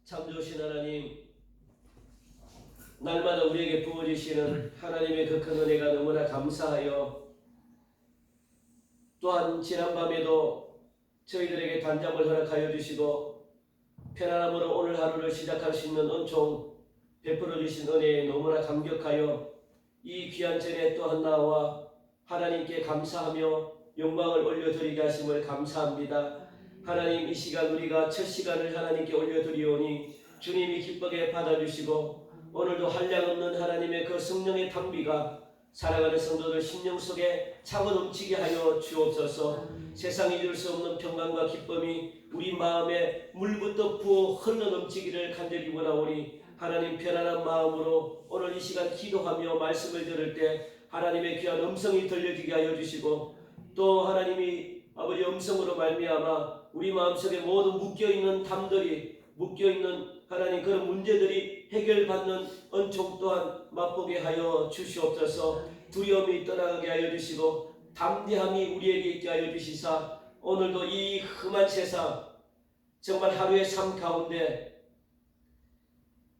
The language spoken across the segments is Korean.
참 좋으신 하나님, 날마다 우리에게 부어주시는 하나님의 그 큰 은혜가 너무나 감사하여, 또한 지난밤에도 저희들에게 단잠을 허락하여 주시고 편안함으로 오늘 하루를 시작할 수 있는 은총 베풀어 주신 은혜에 너무나 감격하여 이 귀한 전에 또한 나와 하나님께 감사하며 영광을 올려드리게 하심을 감사합니다. 하나님, 이 시간 우리가 첫 시간을 하나님께 올려드리오니 주님이 기쁘게 받아주시고 오늘도 한량없는 하나님의 그 성령의 탕비가 살아가는 성도들 심령 속에 차고 넘치게 하여 주옵소서. 세상이 줄 수 없는 평강과 기쁨이 우리 마음에 물부터 부어 흘러 넘치기를 간절히 원하오니 하나님, 편안한 마음으로 오늘 이 시간 기도하며 말씀을 들을 때 하나님의 귀한 음성이 들려지게 하여 주시고, 또 하나님이 아버지 음성으로 말미암아 우리 마음속에 모든 묶여있는 담들이, 묶여있는 하나님 그런 문제들이 해결받는 은총 또한 맛보게 하여 주시옵소서. 두려움이 떠나가게 하여 주시고 담대함이 우리에게 있게 하여 주시사, 오늘도 이 험한 세상 정말 하루의 삶 가운데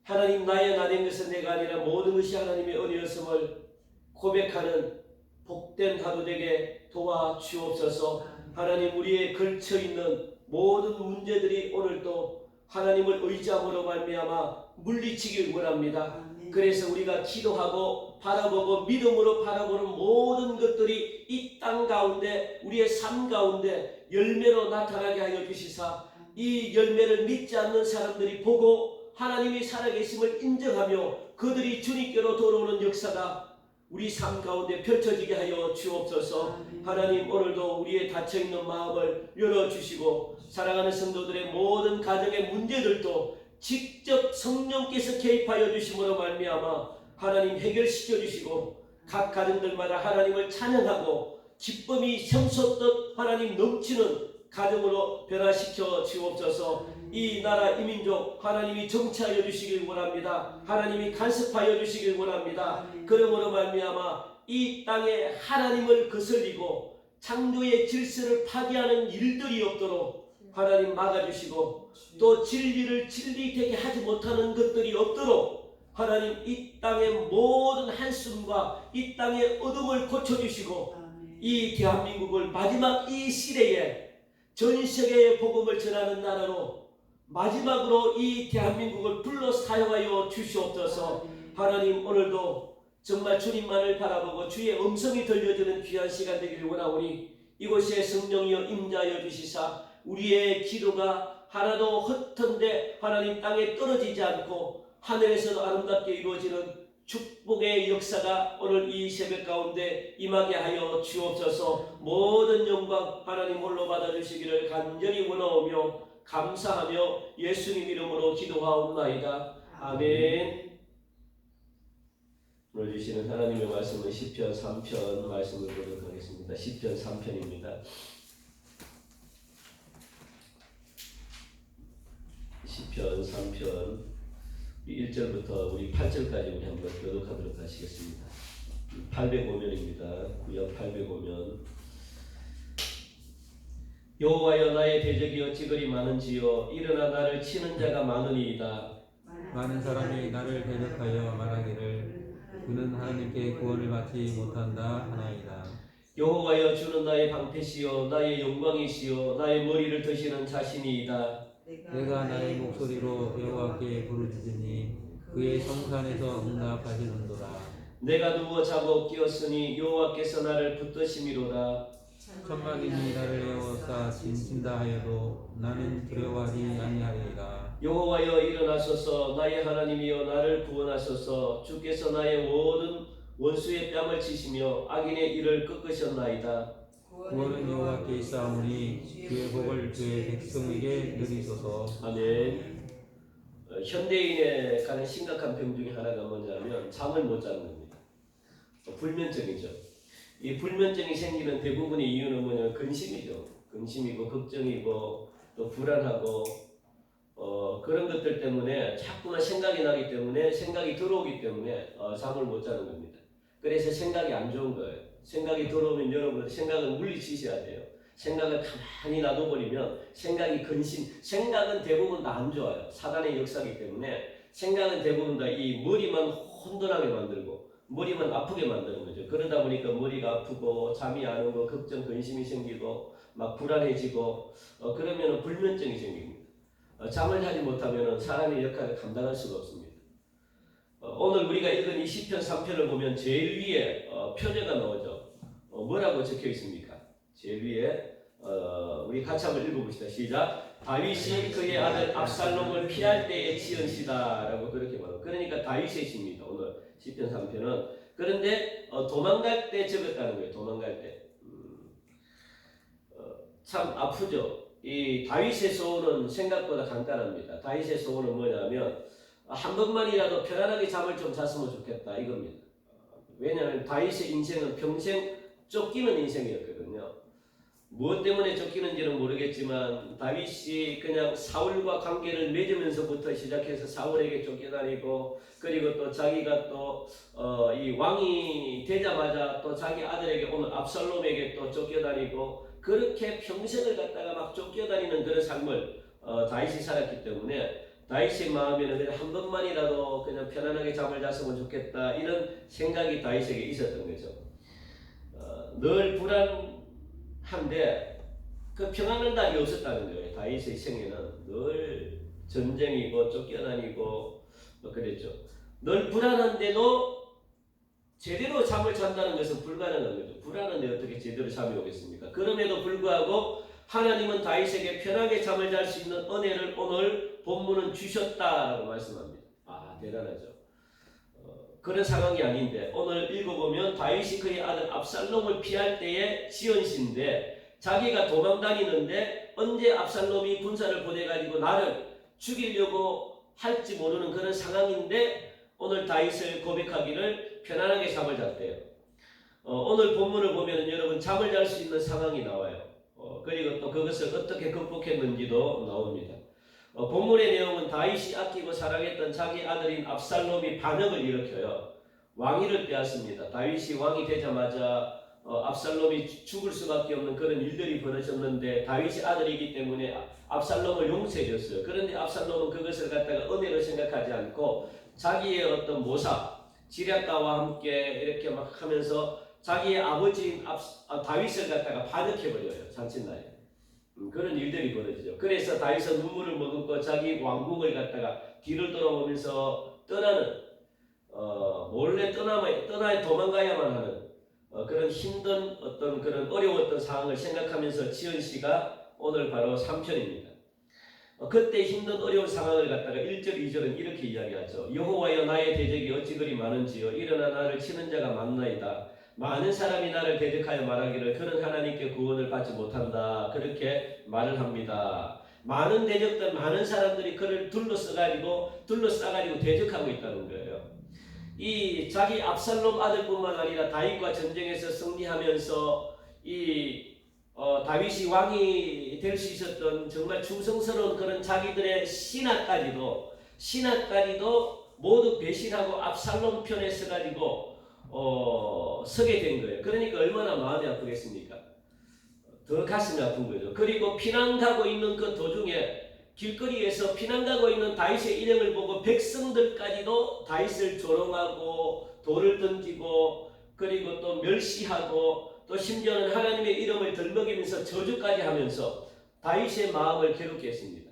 하나님, 나의 나된 것은 내가 아니라 모든 것이 하나님의 은혜였음을 고백하는 복된 하루 되게 도와주옵소서. 하나님, 우리의 걸쳐있는 모든 문제들이 오늘도 하나님을 의지함으로 말미암아 물리치길 원합니다. 그래서 우리가 기도하고 바라보고 믿음으로 바라보는 모든 것들이 이 땅 가운데, 우리의 삶 가운데 열매로 나타나게 하여 주시사, 이 열매를 믿지 않는 사람들이 보고 하나님이 살아계심을 인정하며 그들이 주님께로 돌아오는 역사가 우리 삶 가운데 펼쳐지게 하여 주옵소서. 하나님, 오늘도 우리의 닫혀있는 마음을 열어주시고 사랑하는 성도들의 모든 가정의 문제들도 직접 성령께서 개입하여 주심으로 말미암아 하나님 해결시켜 주시고 각 가정들마다 하나님을 찬양하고 기쁨이 샘솟듯 하나님 넘치는 가정으로 변화시켜 주옵소서. 이 나라 이 민족 하나님이 정치하여 주시길 원합니다. 하나님이 간섭하여 주시길 원합니다. 그러므로 말미암아 이 땅에 하나님을 거슬리고 창조의 질서를 파괴하는 일들이 없도록 하나님 막아주시고, 또 진리를 진리되게 하지 못하는 것들이 없도록 하나님 이 땅의 모든 한숨과 이 땅의 어둠을 고쳐주시고, 이 대한민국을 마지막 이 시대에 전 세계의 복음을 전하는 나라로 마지막으로 이 대한민국을 불러 사용하여 주시옵소서. 하나님, 오늘도 정말 주님만을 바라보고 주의 음성이 들려주는 귀한 시간 되기를 원하오니 이곳에 성령이여 임자하여 주시사 우리의 기도가 하나도 헛된데 하나님 땅에 떨어지지 않고 하늘에서도 아름답게 이루어지는 축복의 역사가 오늘 이 새벽 가운데 임하게 하여 주옵소서. 모든 영광 하나님 홀로 받아주시기를 간절히 원하오며 감사하며 예수님 이름으로 기도하옵나이다. 아멘. 오늘 주시는 하나님의 말씀은 시편 3편 말씀을 보도록 하겠습니다. 시편 3편입니다. 시편 3편 1절부터 우리 8절까지 우리 한번 교독하도록 하시겠습니다. 805면입니다. 구역 805면. 여호와여, 나의 대적이 어찌 그리 많은지요. 일어나 나를 치는 자가 많으니이다. 많은 사람이 나를 대적하여 말하기를 그는 하나님께 구원을 받지 못한다 하나이다. 여호와여, 주는 나의 방패시요 나의 영광이시요 나의 머리를 드시는 자신이이다. 내가 나의 목소리로 여호와께 부르짖으니 그의 성산에서 응답하시는도다. 내가 누워 자고 깨었으니 여호와께서 나를 붙드심이로다. 천막인이 나를 에워싸 진친다 하여도 나는 두려워하지 아니하리이다. 여호와여, 일어나소서. 나의 하나님이여 나를 구원하소서. 주께서 나의 모든 원수의 뺨을 치시며 악인의 일을 꺾으셨나이다. 구원은 여호와께 있사오니 그의 복을 그의 백성에게 누리소서. 아멘. 현대인에 가는 심각한 병 중에 하나가 뭐냐면 잠을 못 자는 겁니다. 불면증이죠. 이 불면증이 생기는 대부분의 이유는 뭐냐면 근심이죠. 근심이고 걱정이고 또 불안하고 그런 것들 때문에 자꾸만 생각이 나기 때문에, 생각이 들어오기 때문에 잠을 못 자는 겁니다. 그래서 생각이 안 좋은 거예요. 생각이 들어오면 여러분 생각을 물리치셔야 돼요. 생각을 가만히 놔둬버리면 생각이 생각은 대부분 다 안 좋아요. 사단의 역사이기 때문에 생각은 대부분 다 이 머리만 혼돈하게 만들고 머리만 아프게 만드는 거죠. 그러다 보니까 머리가 아프고 잠이 안 오고 걱정 근심이 생기고 막 불안해지고 그러면 불면증이 생깁니다. 잠을 자지 못하면 사람의 역할을 감당할 수가 없습니다. 오늘 우리가 읽은 이 시편 3편을 보면 제일 위에 표제가 나오죠. 뭐라고 적혀 있습니까? 제일 위에 우리 같이 한번 읽어봅시다. 시작. 다윗이 그의 아들 압살롬을 피할 때에 지은시다라고 그렇게 말해요. 그러니까 다윗의 시입니다. 오늘 시편 3편은. 그런데 도망갈 때 적었다는 거예요. 도망갈 때. 참 아프죠. 이 다윗의 소원은 생각보다 간단합니다. 다윗의 소원은 뭐냐면 한 번만이라도 편안하게 잠을 좀 잤으면 좋겠다 이겁니다. 왜냐하면 다윗의 인생은 평생 쫓기는 인생이었거든요. 무엇 때문에 쫓기는지는 모르겠지만 다윗이 그냥 사울과 관계를 맺으면서부터 시작해서 사울에게 쫓겨다니고 그리고 또 자기가 또 이 왕이 되자마자 또 자기 아들에게 오는 압살롬에게 또 쫓겨다니고 그렇게 평생을 갖다가 막 쫓겨다니는 그런 삶을 다윗이 살았기 때문에 다윗의 마음에는 그냥 한 번만이라도 그냥 편안하게 잠을 잤으면 좋겠다 이런 생각이 다윗에게 있었던 거죠. 늘 불안한데 그 평안한 날이 없었다는 거예요. 다윗의 생애는 늘 전쟁이고 쫓겨다니고 그랬죠. 늘 불안한데도 제대로 잠을 잔다는 것은 불가능한 거죠. 불안한데 어떻게 제대로 잠이 오겠습니까? 그럼에도 불구하고 하나님은 다윗에게 편하게 잠을 잘 수 있는 은혜를 오늘 본문은 주셨다라고 말씀합니다. 아, 대단하죠. 그런 상황이 아닌데 오늘 읽어보면 다윗이 그의 아들 압살롬을 피할 때에 지연시인데 자기가 도망다니는데 언제 압살롬이 군사를 보내가지고 나를 죽이려고 할지 모르는 그런 상황인데 오늘 다윗을 고백하기를 편안하게 잠을 잤대요. 오늘 본문을 보면 여러분 잠을 잘 수 있는 상황이 나와요. 그리고 또 그것을 어떻게 극복했는지도 나옵니다. 본문의 내용은 다윗이 아끼고 사랑했던 자기 아들인 압살롬이 반역을 일으켜요. 왕위를 빼앗습니다. 다윗이 왕이 되자마자 압살롬이 죽을 수밖에 없는 그런 일들이 벌어졌는데 다윗이 아들이기 때문에 압살롬을 용서해 줬어요. 그런데 압살롬은 그것을 갖다가 은혜로 생각하지 않고 자기의 어떤 모사 지략가와 함께 이렇게 막 하면서 자기의 아버지인 다윗을 갖다가 반역해버려요. 잔칫날에. 그런 일들이 벌어지죠. 그래서 다윗은 눈물을 머금고 자기 왕궁을 갖다가 뒤를 돌아보면서 떠나는 몰래 떠나야 도망가야만 하는 그런 힘든 어떤 그런 어려웠던 상황을 생각하면서 지은 시가 오늘 바로 3편입니다. 그때 힘든 어려운 상황을 갖다가 1절 2절은 이렇게 이야기하죠. 여호와여 나의 대적이 어찌 그리 많은지요. 일어나 나를 치는 자가 많나이다. 많은 사람이 나를 대적하여 말하기를 그는 하나님께 구원을 받지 못한다. 그렇게 말을 합니다. 많은 대적들, 많은 사람들이 그를 둘러싸가지고 대적하고 있다는 거예요. 이 자기 압살롬 아들뿐만 아니라 다윗과 전쟁에서 승리하면서 다윗이 왕이 될 수 있었던 정말 충성스러운 그런 자기들의 신하까지도 모두 배신하고 압살롬 편에 서가지고 서게 된 거예요. 그러니까 얼마나 마음이 아프겠습니까? 더 가슴이 아픈 거죠. 그리고 피난 가고 있는 그 도중에 길거리에서 피난 가고 있는 다윗의 일행을 보고 백성들까지도 다윗을 조롱하고 돌을 던지고 그리고 또 멸시하고 또 심지어는 하나님의 이름을 들먹이면서 저주까지 하면서 다윗의 마음을 괴롭게 했습니다.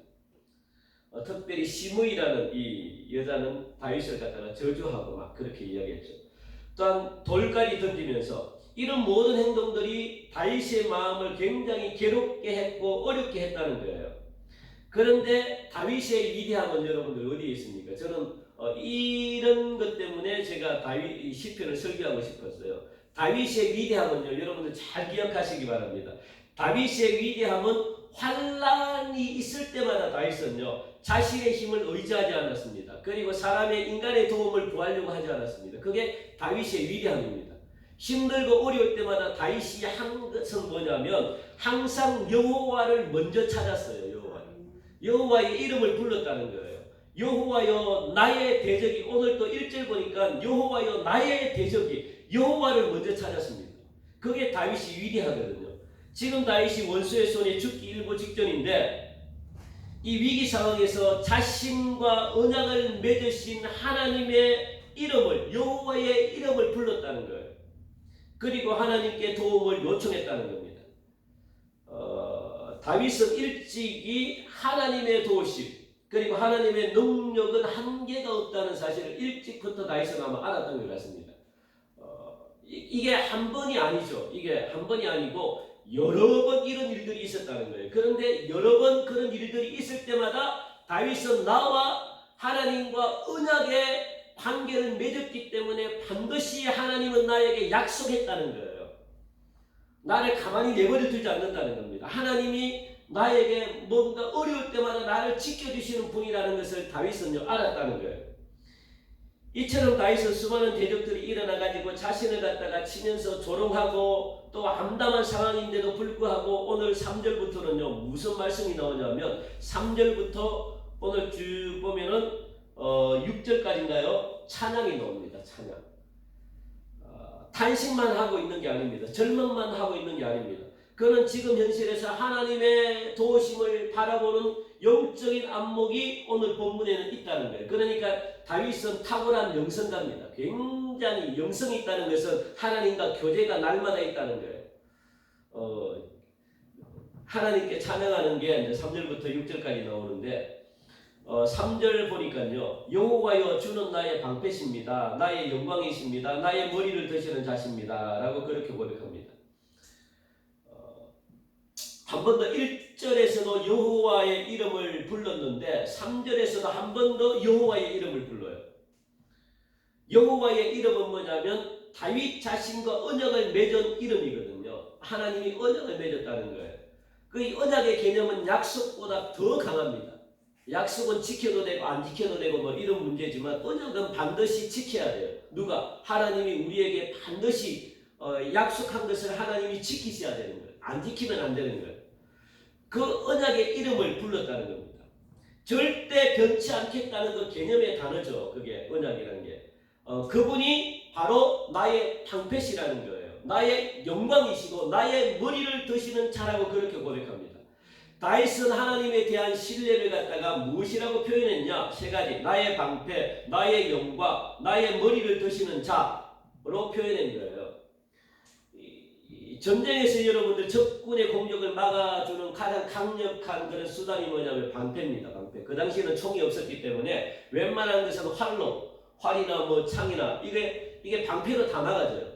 특별히 시므이라는 이 여자는 다윗을 갖다가 저주하고 막 그렇게 이야기했죠. 또한 돌까지 던지면서 이런 모든 행동들이 다윗의 마음을 굉장히 괴롭게 했고 어렵게 했다는 거예요. 그런데 다윗의 위대함은 여러분들 어디에 있습니까? 저는 이런 것 때문에 제가 다윗 시편을 설교하고 싶었어요. 다윗의 위대함은요, 여러분들 잘 기억하시기 바랍니다. 다윗의 위대함은 환란이 있을 때마다 다윗은요 자신의 힘을 의지하지 않았습니다. 그리고 인간의 도움을 구하려고 하지 않았습니다. 그게 다윗의 위대함입니다. 힘들고 어려울 때마다 다윗이 한 것은 뭐냐면 항상 여호와를 먼저 찾았어요. 여호와의 이름을 불렀다는 거예요. 여호와여 나의 대적이, 오늘 또 1절 보니까 여호와여 나의 대적이 여호와를 먼저 찾았습니다. 그게 다윗이 위대하거든요. 지금 다윗이 원수의 손에 죽기 일보 직전인데 이 위기 상황에서 자신과 언약을 맺으신 하나님의 이름을, 여호와의 이름을 불렀다는 거예요. 그리고 하나님께 도움을 요청했다는 겁니다. 다윗은 일찍이 하나님의 도우심 그리고 하나님의 능력은 한계가 없다는 사실을 일찍부터 다윗은 아마 알았던 것 같습니다. 이게 한 번이 아니죠. 이게 한 번이 아니고 여러 번 이런 일들이 있었다는 거예요. 그런데 여러 번 그런 일들이 있을 때마다 다윗은 나와 하나님과 언약의 관계를 맺었기 때문에 반드시 하나님은 나에게 약속했다는 거예요. 나를 가만히 내버려 두지 않는다는 겁니다. 하나님이 나에게 뭔가 어려울 때마다 나를 지켜주시는 분이라는 것을 다윗은 알았다는 거예요. 이처럼 다윗은 수많은 대적들이 일어나가지고 자신을 갖다가 치면서 조롱하고 또 암담한 상황인데도 불구하고 오늘 3절부터는요 무슨 말씀이 나오냐면 3절부터 오늘 쭉 보면은 6절까지인가요? 찬양이 나옵니다. 찬양. 탄식만 하고 있는 게 아닙니다. 절망만 하고 있는 게 아닙니다. 그는 지금 현실에서 하나님의 도우심을 바라보는 영적인 안목이 오늘 본문에는 있다는 거예요. 그러니까 다윗은 탁월한 영성가입니다. 굉장히 영성이 있다는 것은 하나님과 교제가 날마다 있다는 거예요. 하나님께 찬양하는 게 이제 3절부터 6절까지 나오는데 3절 보니까요. 여호와여 주는 나의 방패십니다. 나의 영광이십니다. 나의 머리를 드시는 자십니다. 라고 그렇게 고백합니다. 한 번 더 1절에서도 여호와의 이름을 불렀는데 3절에서도 한 번 더 여호와의 이름을 불러요. 여호와의 이름은 뭐냐면 다윗 자신과 언약을 맺은 이름이거든요. 하나님이 언약을 맺었다는 거예요. 그 언약의 개념은 약속보다 더 강합니다. 약속은 지켜도 되고 안 지켜도 되고 뭐 이런 문제지만 언약은 반드시 지켜야 돼요. 누가? 하나님이 우리에게 반드시 약속한 것을 하나님이 지키셔야 되는 거예요. 안 지키면 안 되는 거예요. 그 언약의 이름을 불렀다는 겁니다. 절대 변치 않겠다는 그 개념의 단어죠. 그게 언약이라는 게. 그분이 바로 나의 방패시라는 거예요. 나의 영광이시고 나의 머리를 드시는 자라고 그렇게 고백합니다. 다윗은 하나님에 대한 신뢰를 갖다가 무엇이라고 표현했냐? 세 가지. 나의 방패, 나의 영광, 나의 머리를 드시는 자로 표현한 거예요. 전쟁에서 여러분들 적군의 공격을 막아주는 가장 강력한 그런 수단이 뭐냐면 방패입니다. 방패. 그 당시에는 총이 없었기 때문에 웬만한 것은 활이나 뭐 창이나 이게 방패로 다 막아져요.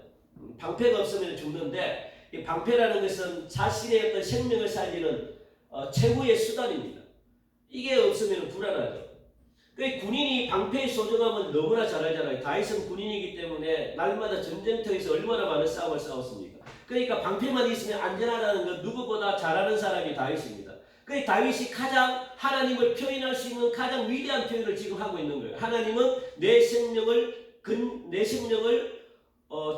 방패가 없으면 죽는데 이 방패라는 것은 자신의 어떤 생명을 살리는 최고의 수단입니다. 이게 없으면 불안하죠. 그 군인이 방패의 소중함을 너무나 잘 알잖아요. 다윗은 군인이기 때문에 날마다 전쟁터에서 얼마나 많은 싸움을 싸웠습니까? 그러니까 방패만 있으면 안전하다는 것 누구보다 잘 아는 사람이 다윗입니다. 그 다윗이 가장 하나님을 표현할 수 있는 가장 위대한 표현을 지금 하고 있는 거예요. 하나님은 내 생명을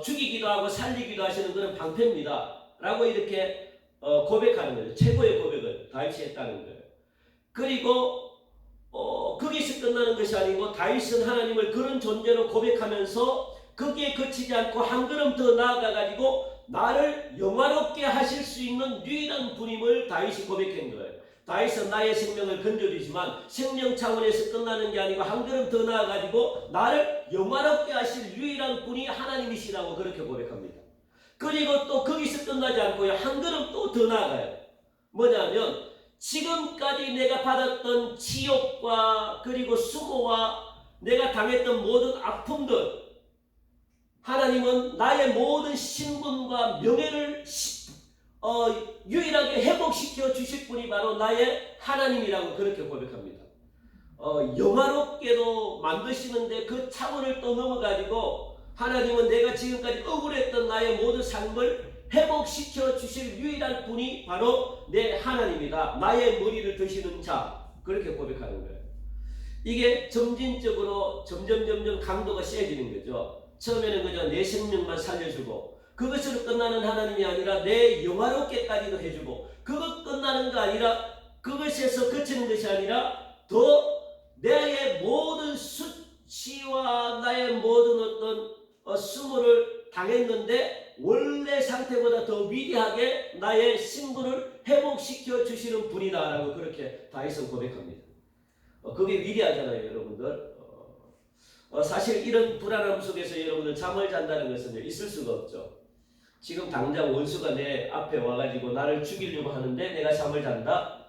죽이기도 하고 살리기도 하시는 그런 방패입니다. 라고 이렇게 고백하는 거예요. 최고의 고백을 다윗이 했다는 거예요. 그리고 거기서 끝나는 것이 아니고 다윗은 하나님을 그런 존재로 고백하면서 거기에 그치지 않고 한 걸음 더 나아가가지고 나를 영화롭게 하실 수 있는 유일한 분임을 다윗이 고백한 거예요. 다윗은 나의 생명을 건져주지만 생명 차원에서 끝나는 게 아니고 한 걸음 더 나아가지고 나를 영화롭게 하실 유일한 분이 하나님이시라고 그렇게 고백합니다. 그리고 또 거기서 끝나지 않고요. 한 걸음 또 더 나아가요. 뭐냐면 지금까지 내가 받았던 치욕과 그리고 수고와 내가 당했던 모든 아픔들 하나님은 나의 모든 신분과 명예를 유일하게 회복시켜 주실 분이 바로 나의 하나님이라고 그렇게 고백합니다. 영화롭게도 만드시는데 그 차원을 또 넘어가지고 하나님은 내가 지금까지 억울했던 나의 모든 삶을 회복시켜 주실 유일한 분이 바로 내 하나님이다. 나의 머리를 드시는 자. 그렇게 고백하는 거예요. 이게 점진적으로 점점 강도가 세지는 거죠. 처음에는 그냥 내 생명만 살려주고 그것으로 끝나는 하나님이 아니라 내 영화롭게까지도 해주고 그것 끝나는 거 아니라 그것에서 그치는 것이 아니라 더 나의 모든 수치와 나의 모든 어떤 수모를 당했는데 원래 상태보다 더 위대하게 나의 신분을 회복시켜 주시는 분이다라고 그렇게 다윗은 고백합니다. 그게 위대하잖아요, 여러분들. 사실 이런 불안함 속에서 여러분들 잠을 잔다는 것은 있을 수가 없죠. 지금 당장 원수가 내 앞에 와가지고 나를 죽이려고 하는데 내가 잠을 잔다?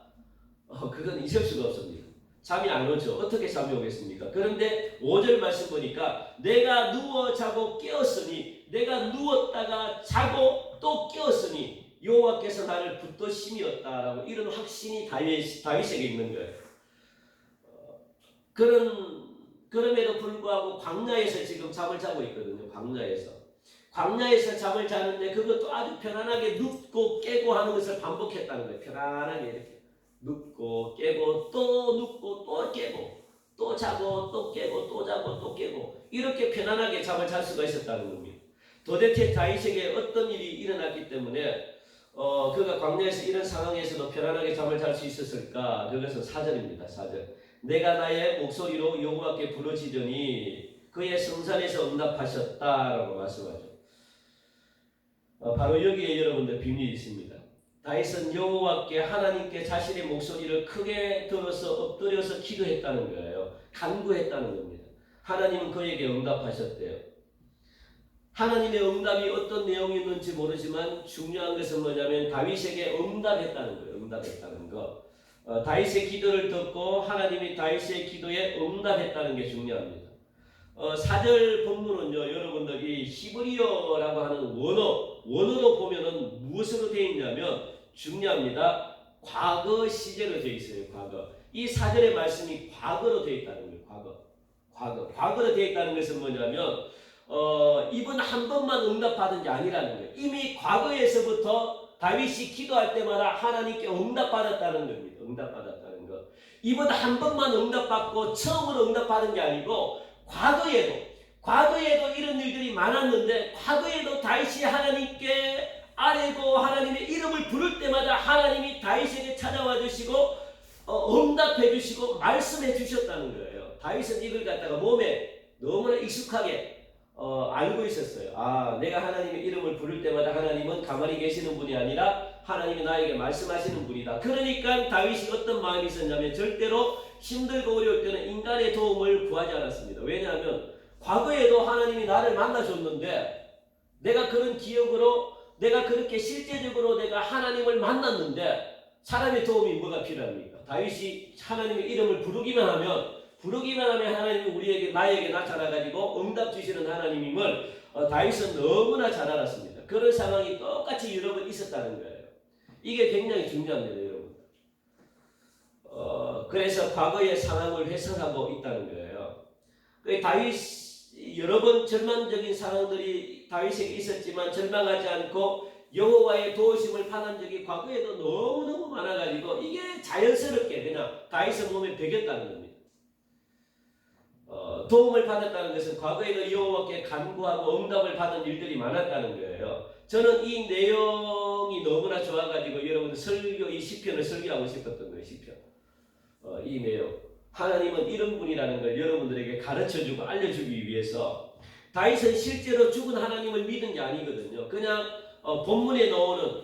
그건 있을 수가 없습니다. 잠이 안 오죠. 어떻게 잠이 오겠습니까? 그런데 5절 말씀 보니까 내가 누워 자고 깨었으니, 내가 누웠다가 자고 또 깨었으니 여호와께서 나를 붙들어 심이었다라고 이런 확신이 다윗에게 있는 거예요. 그럼에도 불구하고 광야에서 지금 잠을 자고 있거든요. 광야에서 잠을 자는데 그것도 아주 편안하게 눕고 깨고 하는 것을 반복했다는 거예요. 편안하게 이렇게 눕고 깨고 또 눕고 또 깨고 또 자고 또 깨고 또 자고 또 깨고 이렇게 편안하게 잠을 잘 수가 있었다는 겁니다. 도대체 다윗에게 어떤 일이 일어났기 때문에 그가 광야에서 이런 상황에서도 편안하게 잠을 잘 수 있었을까? 그것은 4절입니다. 4절. 내가 나의 목소리로 여호와께 부르짖으니 그의 성산에서 응답하셨다라고 말씀하죠. 바로 여기에 여러분들 비밀이 있습니다. 다윗은 여호와께 하나님께 자신의 목소리를 크게 들어서 엎드려서 기도했다는 거예요. 간구했다는 겁니다. 하나님은 그에게 응답하셨대요. 하나님의 응답이 어떤 내용이었는지 모르지만 중요한 것은 뭐냐면 다윗에게 응답했다는 거예요. 응답했다는 거. 다윗의 기도를 듣고 하나님이 다윗의 기도에 응답했다는 게 중요합니다. 4절 본문은요, 여러분들이 히브리어라고 하는 원어로 보면은 무엇으로 되어 있냐면 중요합니다. 과거 시제로 되어 있어요. 과거. 이 4절의 말씀이 과거로 되어 있다는 거예요. 과거로 되어 있다는 것은 뭐냐면 이분 한 번만 응답받은 게 아니라는 거예요. 이미 과거에서부터 다윗이 기도할 때마다 하나님께 응답받았다는 겁니다. 응답받았다는 것. 이분 한 번만 응답받고 처음으로 응답받은 게 아니고 과거에도 이런 일들이 많았는데 과거에도 다윗이 하나님께 아뢰고 하나님의 이름을 부를 때마다 하나님이 다윗에게 찾아와 주시고 응답해 주시고 말씀해 주셨다는 거예요. 다윗은 이걸 갖다가 몸에 너무나 익숙하게 알고 있었어요. 내가 하나님의 이름을 부를 때마다 하나님은 가만히 계시는 분이 아니라 하나님이 나에게 말씀하시는 분이다. 그러니까 다윗이 어떤 마음이 있었냐면 절대로 힘들고 어려울 때는 인간의 도움을 구하지 않았습니다. 왜냐하면 과거에도 하나님이 나를 만나줬는데 내가 그런 기억으로 내가 그렇게 실제적으로 내가 하나님을 만났는데 사람의 도움이 뭐가 필요합니까? 다윗이 하나님의 이름을 부르기만 하면 하나님이 나에게 나타나가지고 응답 주시는 하나님임을 다윗은 너무나 잘 알았습니다. 그런 상황이 똑같이 여러 번 있었다는 거예요. 이게 굉장히 중요합니다, 여러분. 그래서 과거의 상황을 회상하고 있다는 거예요. 다윗 여러 번 절망적인 상황들이 다윗에게 있었지만 절망하지 않고 여호와의 도우심을 받은 적이 과거에도 너무너무 많아가지고 이게 자연스럽게 그냥 다윗의 몸에 배겼다는 겁니다. 도움을 받았다는 것은 과거에도 여호와께 간구하고 응답을 받은 일들이 많았다는 거예요. 저는 이 내용이 너무나 좋아가지고 여러분 이 시편을 설교하고 싶었던 거예요. 시편. 이 내용. 하나님은 이런 분이라는 걸 여러분들에게 가르쳐주고 알려주기 위해서 다윗은 실제로 죽은 하나님을 믿은 게 아니거든요. 그냥 본문에 나오는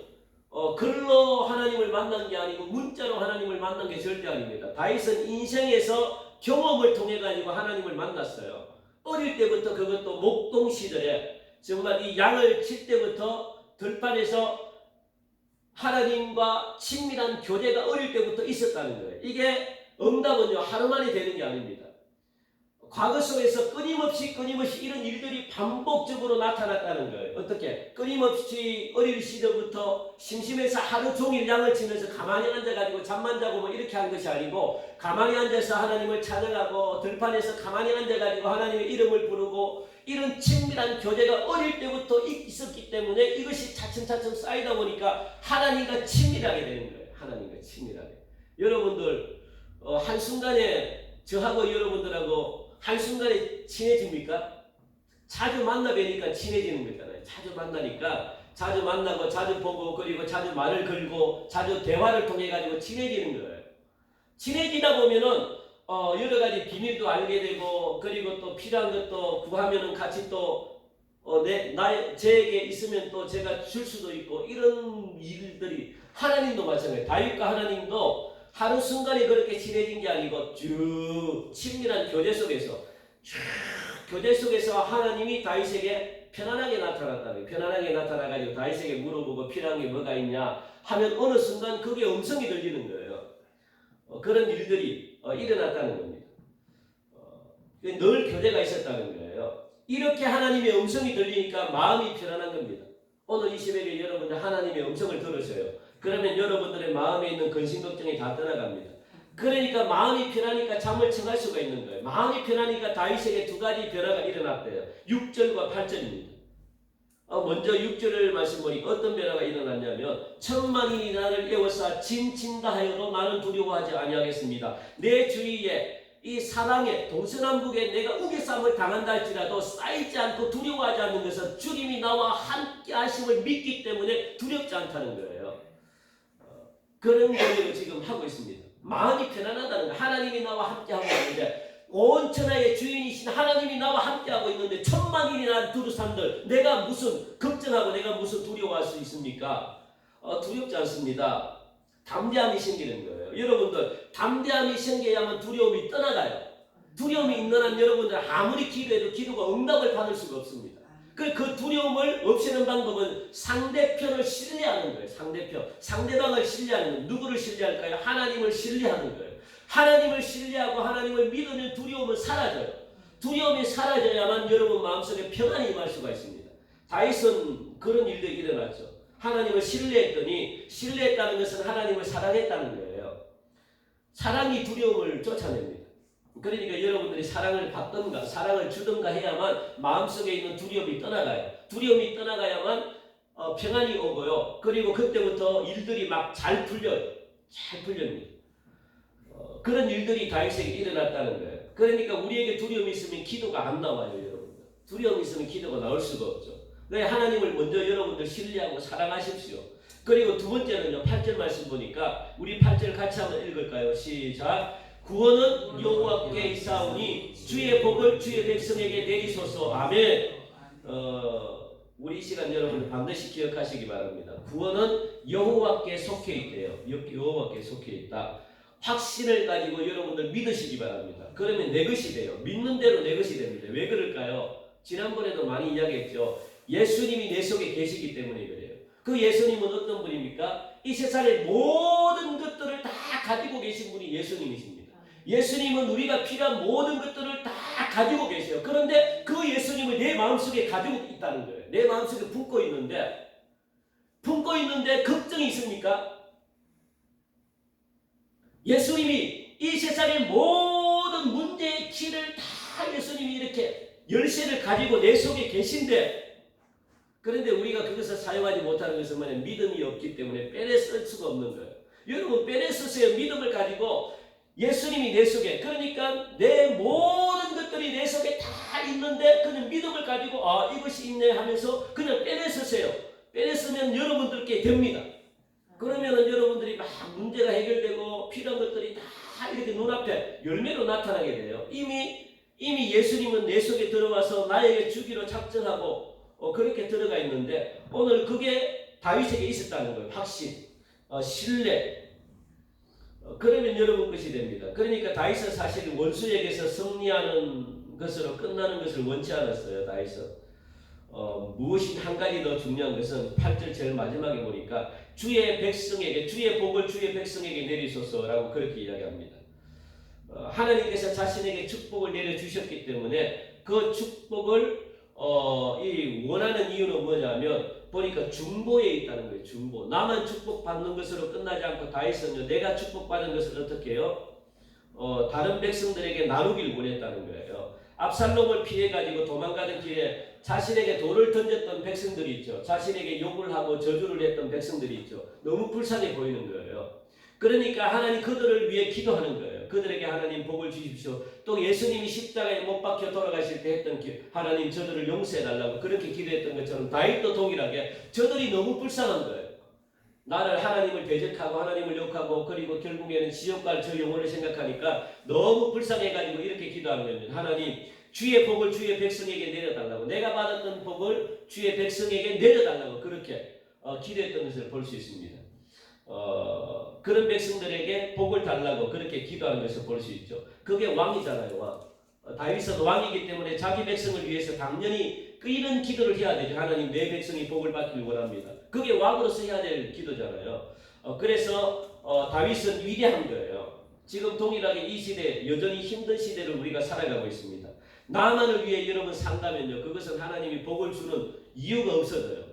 글로 하나님을 만난 게 아니고 문자로 하나님을 만난 게 절대 아닙니다. 다윗은 인생에서 경험을 통해 가지고 하나님을 만났어요. 어릴 때부터 그것도 목동 시절에 정말 이 양을 칠 때부터 들판에서 하나님과 친밀한 교제가 어릴 때부터 있었다는 거예요. 이게 응답은요 하루 만에 되는 게 아닙니다. 과거 속에서 끊임없이 이런 일들이 반복적으로 나타났다는 거예요. 어떻게? 끊임없이 어릴 시절부터 심심해서 하루 종일 양을 치면서 가만히 앉아가지고 잠만 자고 뭐 이렇게 한 것이 아니고 가만히 앉아서 하나님을 찬양하고 들판에서 가만히 앉아가지고 하나님의 이름을 부르고 이런 친밀한 교제가 어릴 때부터 있었기 때문에 이것이 차츰차츰 쌓이다 보니까 하나님과 친밀하게 되는 거예요. 하나님과 친밀하게. 여러분들 한순간에 저하고 여러분들하고 한순간에 친해집니까? 자주 만나 뵈니까 친해지는 거잖아요. 자주 만나니까 자주 만나고 자주 보고 그리고 자주 말을 걸고 자주 대화를 통해 가지고 친해지는 거예요. 친해지다 보면은 여러 가지 비밀도 알게 되고 그리고 또 필요한 것도 구하면은 같이 또 제게 있으면 또 제가 줄 수도 있고 이런 일들이 하나님도 마찬가지예요. 다윗과 하나님도 하루 순간에 그렇게 친해진 게 아니고 쭉 친밀한 교제 속에서 하나님이 다윗에게 편안하게 나타났다는 거예요. 편안하게 나타나가지고 다윗에게 물어보고 필요한 게 뭐가 있냐 하면 어느 순간 그게 음성이 들리는 거예요. 그런 일들이 일어났다는 겁니다. 늘 교제가 있었다는 거예요. 이렇게 하나님의 음성이 들리니까 마음이 편안한 겁니다. 오늘 이 새벽에 여러분들 하나님의 음성을 들으세요. 그러면 여러분들의 마음에 있는 근심 걱정이 다 떠나갑니다. 그러니까 마음이 편하니까 잠을 청할 수가 있는 거예요. 마음이 편하니까 다윗에게 두 가지 변화가 일어났대요. 6절과 8절입니다. 먼저 6절을 말씀 보니까 어떤 변화가 일어났냐면 천만인이 나를 에워싸 진친다 하여도 나는 두려워하지 아니하겠습니다. 내 주위에 이 사랑에 동서남북에 내가 우겨쌈을 당한다 할지라도 쌓이지 않고 두려워하지 않는 것은 주님이 나와 함께 하심을 믿기 때문에 두렵지 않다는 거예요. 그런 얘기를 지금 하고 있습니다. 마음이 편안하다는 거예요. 하나님이 나와 함께 하고 있는데 온 천하의 주인이신 하나님이 나와 함께 하고 있는데 천만인이 난 두루산들 내가 무슨 걱정하고 내가 무슨 두려워할 수 있습니까? 두렵지 않습니다. 담대함이 생기는 거예요. 여러분들 담대함이 생겨야만 두려움이 떠나가요. 두려움이 있는 한 여러분들 아무리 기도해도 기도가 응답을 받을 수가 없습니다. 그 두려움을 없애는 방법은 상대편을 신뢰하는 거예요. 상대방을 신뢰하는 거예요. 누구를 신뢰할까요? 하나님을 신뢰하는 거예요. 하나님을 신뢰하고 하나님을 믿으면 두려움은 사라져요. 두려움이 사라져야만 여러분 마음속에 평안이 임할 수가 있습니다. 다윗은 그런 일들이 일어났죠. 하나님을 신뢰했다는 것은 하나님을 사랑했다는 거예요. 사랑이 두려움을 쫓아냅니다. 그러니까 여러분들이 사랑을 받든가 사랑을 주든가 해야만 마음속에 있는 두려움이 떠나가요. 두려움이 떠나가야만 평안이 오고요. 그리고 그때부터 일들이 막 잘 풀립니다. 그런 일들이 다윗에게 일어났다는 거예요. 그러니까 우리에게 두려움이 있으면 기도가 안 나와요. 여러분들. 두려움이 있으면 기도가 나올 수가 없죠. 하나님을 먼저 여러분들 신뢰하고 사랑하십시오. 그리고 두 번째는요. 8절 말씀 보니까 우리 8절 같이 한번 읽을까요? 시작. 구원은 여호와께 있사오니 주의 복을 주의 백성에게 내리소서. 아멘. 우리 이 시간 여러분들 반드시 기억하시기 바랍니다. 구원은 여호와께 속해 있대요. 여호와께 속해 있다. 확신을 가지고 여러분들 믿으시기 바랍니다. 그러면 내 것이 돼요. 믿는 대로 내 것이 됩니다. 왜 그럴까요? 지난번에도 많이 이야기했죠. 예수님이 내 속에 계시기 때문에 그래요. 그 예수님은 어떤 분입니까? 이 세상의 모든 것들을 다 가지고 계신 분이 예수님이십니다. 예수님은 우리가 필요한 모든 것들을 다 가지고 계세요. 그런데 그 예수님을 내 마음속에 가지고 있다는 거예요. 내 마음속에 품고 있는데 걱정이 있습니까? 예수님이 이 세상의 모든 문제의 키를 다 예수님이 이렇게 열쇠를 가지고 내 속에 계신데 그런데 우리가 그것을 사용하지 못하는 것은 뭐냐? 믿음이 없기 때문에 빼내 쓸 수가 없는 거예요. 여러분 빼내 쓰세요. 믿음을 가지고 예수님이 내 속에 그러니까 내 모든 것들이 내 속에 다 있는데 그냥 믿음을 가지고 이것이 있네 하면서 그냥 빼내 쓰세요. 빼내 쓰면 여러분들께 됩니다. 그러면은 여러분들이 막 문제가 해결되고 필요한 것들이 다 이렇게 눈앞에 열매로 나타나게 돼요. 이미 예수님은 내 속에 들어와서 나에게 주기로 작정하고 그렇게 들어가 있는데 오늘 그게 다윗에게 있었다는 거예요. 확신, 신뢰. 그러면 여러분 것이 됩니다. 그러니까 다윗은 사실 원수에게서 승리하는 것으로 끝나는 것을 원치 않았어요. 다윗은. 무엇이 한 가지 더 중요한 것은 8절 제일 마지막에 보니까 주의 백성에게 주의 복을 주의 백성에게 내리소서라고 그렇게 이야기합니다. 하나님께서 자신에게 축복을 내려주셨기 때문에 그 축복을 이 원하는 이유는 뭐냐면 보니까 중보에 있다는 거예요. 중보. 나만 축복받는 것으로 끝나지 않고 다윗은요. 내가 축복받은 것을 어떻게 해요? 다른 백성들에게 나누길 원했다는 거예요. 압살롬을 피해가지고 도망가는 길에 자신에게 돌을 던졌던 백성들이 있죠. 자신에게 욕을 하고 저주를 했던 백성들이 있죠. 너무 불쌍해 보이는 거예요. 그러니까 하나님 그들을 위해 기도하는 거예요. 그들에게 하나님 복을 주십시오. 또 예수님이 십자가에 못 박혀 돌아가실 때 했던 하나님 저들을 용서해달라고 그렇게 기도했던 것처럼 다윗도 동일하게 저들이 너무 불쌍한 거예요. 나를 하나님을 대적하고 하나님을 욕하고 그리고 결국에는 지옥 갈 저 영혼을 생각하니까 너무 불쌍해가지고 이렇게 기도하는 겁니다. 하나님 주의 복을 주의 백성에게 내려달라고, 내가 받았던 복을 주의 백성에게 내려달라고 그렇게 기도했던 것을 볼 수 있습니다. 그런 백성들에게 복을 달라고 그렇게 기도하는 것을 볼 수 있죠. 그게 왕이잖아요. 왕. 다윗은 왕이기 때문에 자기 백성을 위해서 당연히 이런 기도를 해야 되죠. 하나님, 내 백성이 복을 받기를 원합니다. 그게 왕으로서 해야 될 기도잖아요. 그래서 다윗은 위대한 거예요. 지금 동일하게 이 시대, 여전히 힘든 시대를 우리가 살아가고 있습니다. 나만을 위해 여러분 산다면요, 그것은 하나님이 복을 주는 이유가 없어져요.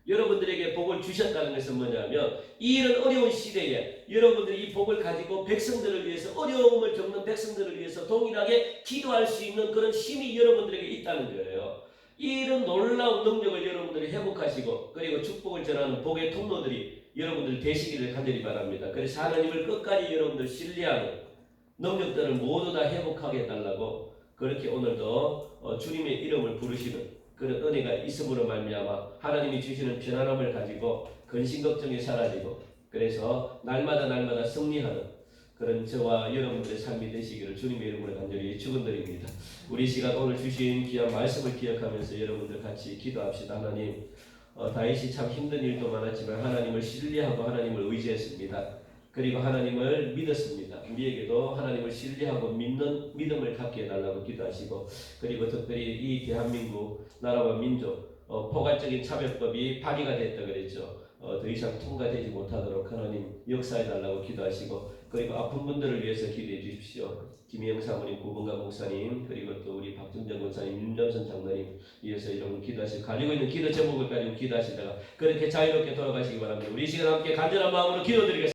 여러분들에게 복을 주셨다는 것은 뭐냐면, 이런 어려운 시대에 여러분들이 이 복을 가지고 백성들을 위해서, 어려움을 겪는 백성들을 위해서 동일하게 기도할 수 있는 그런 힘이 여러분들에게 있다는 거예요. 이런 놀라운 능력을 여러분들이 회복하시고, 그리고 축복을 전하는 복의 통로들이 여러분들 되시기를 간절히 바랍니다. 그래서 하나님을 끝까지 여러분들 신뢰하는 능력들을 모두 다 회복하게 해달라고, 그렇게 오늘도 주님의 이름을 부르시는 그런 은혜가 있음으로 말미암아 하나님이 주시는 편안함을 가지고 근심 걱정이 사라지고, 그래서 날마다 승리하는 그런 저와 여러분들의 삶이 되시기를 주님의 이름으로 간절히 축원드립니다. 우리 시간 오늘 주신 귀한 말씀을 기억하면서 여러분들 같이 기도합시다. 하나님, 다윗이 참 힘든 일도 많았지만 하나님을 신뢰하고 하나님을 의지했습니다. 그리고 하나님을 믿었습니다. 우리에게도 하나님을 신뢰하고 믿는 믿음을 갖게 해달라고 기도하시고, 그리고 특별히 이 대한민국 나라와 민족 포괄적인 차별법이 발의가 됐다 그랬죠. 더 이상 통과되지 못하도록 하나님 역사해달라고 기도하시고, 그리고 아픈 분들을 위해서 기도해 주십시오. 김희영 사모님, 구봉가 목사님, 그리고 또 우리 박준정 목사님, 윤점선 장로님 위해서 이런 기도하시고, 가지고 있는 기도 제목을 가지고 기도하시다가 그렇게 자유롭게 돌아가시기 바랍니다. 우리 시간 함께 간절한 마음으로 기도드리겠습니다.